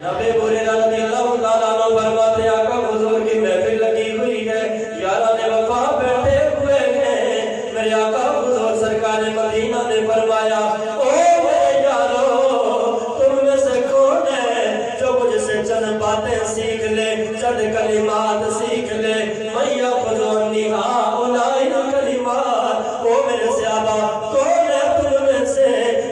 नबी हुरैरा रज़ियल्लाहु ताला अन्हु फरमाते हैं आका हुजूर की महफिल लगी हुई है, यारान वफा बैठे हुए हैं। मेरे आका हुजूर सरकार मदीना ने फरमाया, ओ मेरे यारो, तुम में से कौन है जो मुझसे चंद बातें सीख ले, चंद कलिमात सीख ले। मैया खुदोनी हाउलाई कलिमात। ओ मेरे सहाबा, कौन है तुम में से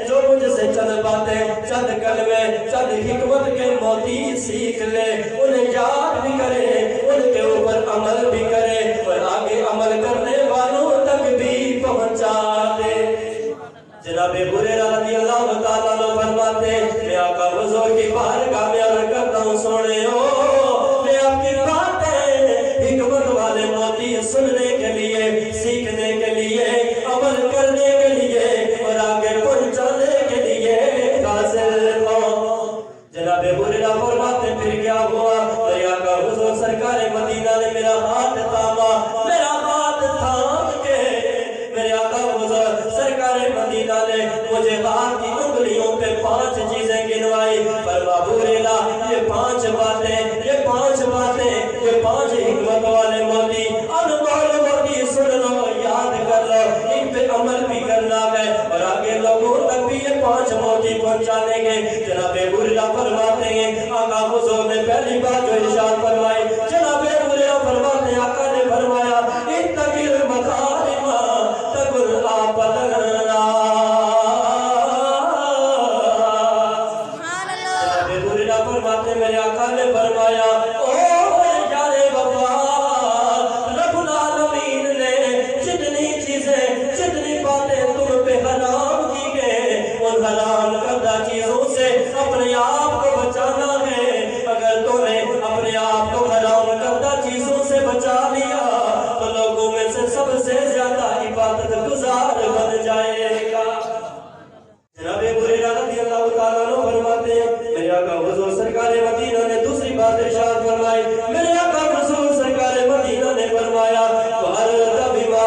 जो मुझसे चंद बातें, चंद कलमे, चंद हिकमत के मोती सीख ले, उन्हें याद भी करे, उनके ऊपर अमल भी करे और आगे अमल करने वालों तक भी पहुंचा दे। जनाबे हुरैरा रज़ियल्लाहु ताला अन्हु फरमाते, मैं आका हुजूर की बारगाह में अर्ज़ करता हूँ, सोने हो, मैं आपकी बातें हिकमत वाले मोती सुनने के लिए, सीखने के लिए, अमल करने के लिए और आगे पहुंचाने के लिए हाजिर हूँ। जनाबे हुरैरा फरमाते, फिर क्या हुआ? मेरे आका हुजूर सरकार मदीना ने मेरा हाथ थामा, मेरा हाथ थाम के मेरे आका हुजूर सरकार मदीना ने मुझे हाथ की उंगलियों पे 5 चीजें गिनवाई। फरमा हुरैरा, ये 5 बातें, ये 5 बातें, ये 5 हिकमत वाले मोती, अनमोल मोती सुन लो, याद कर लो, इन पे अमल भी करना है और आगे लोगों तक भी ये 5 मोती पहुंचाने के। जनाबे हुरैरा फरमाते हैं, आका हुजूर ने पहली बात जो इरशाद फरमाई, जनाबे हुरैरा फरमाते हैं, आका ने फरमाया, इत्तक़िल मकारिमा तकुल आबदना। जनाबे हुरैरा फरमाते, मेरे आका ने फरमाया, ओ मेरे यारे वफा, रब्बुल आलमीन ने जितनी चीजें, जितनी बातें तुम पे हराम की गए, उन हराम करदा चीजों से अपने आप को बचाना है। अगर तूने अपने आप को हराम करदा चीजों से बचा लिया तो लोगों में से सबसे ज्यादा इबादत गुजार बन जाएगा। जनाबे हुरैरा रज़ियल्लाहु ताला अन्हु फरमाते हैं, मेरे आका हुजूर सरकार मदीना ने दूसरी बात इरशाद फरमाई। मेरे आका हुजूर सरकार मदीना ने फरमाया, वअर्द बिमा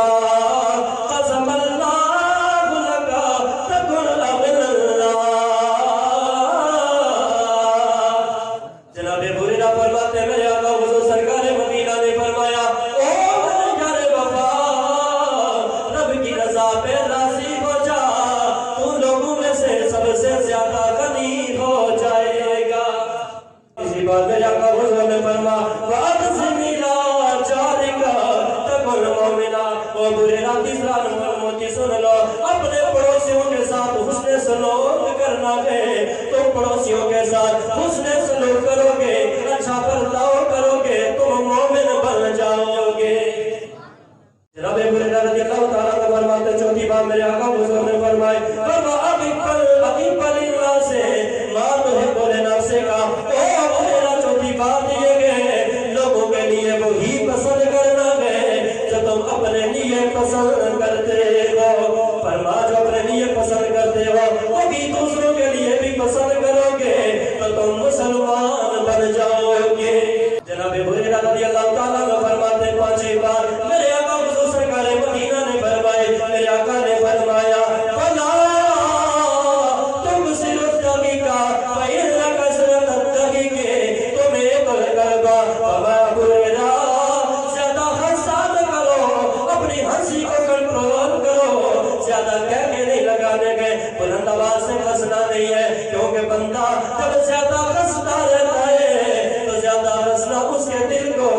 क़समल्लाहु लका तकुन अग़नल्लाह। जनाबे हुरैरा फरमाते हैं, मेरे आका हुजूर सरकार मदीना ने फरमाया, ओ मेरे यारे वफा, रब की रज़ा पे राज़ी हो जा, तू लोगों में से सबसे ज्यादा गनी हो जाएगा। इसी बात मेरे आका हुजूर ने फरमा, वअक़सिम इला जारिका तकुन मुमिना। ओ हुरैरा, तीसरा नंबर मोती सुन लो, अपने पड़ोसियों के साथ हुस्ने सलूक करना है। तुम पड़ोसियों के साथ हुस्ने सलूक करोगे, अच्छा बर्ताव करोगे, तुम मोमिन बन जाओगे। जनाबे हुरैरा रज़ियल्लाहु ताला अन्हु फरमाते, चौथी बात मेरे आका हुजूर ने फरमाई, फरमा अबिकल से मां तुहिब्बु लिनफ्सिका। ओ हुरैरा, चौथी बात ये है, लोगों के लिए वही पसंद करना है जो तुम अपने लिए पसंद करते हो। फरमा, जो अपने लिए पसंद करते हो वही दूसरों के लिए भी पसंद करोगे तो तुम मुसलमान बन जाओगे। जनाबे हुरैरा रज़ियल्लाहु ताला अन्हु फरमाते, पांचवी बात मेरे आका हुजूर सरकार मदीना ने फरमाई, मेरे आका ने फरमाया, फला तुम सिर्फ तगीका फइन्ना कसरत तगीके, तुम एक कलबा। फमा हुरैरा, ज्यादा हंसा न करो, अपनी हंसी को कंट्रोल करो, ज्यादा कहने नहीं लगाने गए, बुलंद आवाज से हंसना नहीं है, क्योंकि बंदा जब ज्यादा हंसता रहता है तो ज्यादा हंसना उसके दिल को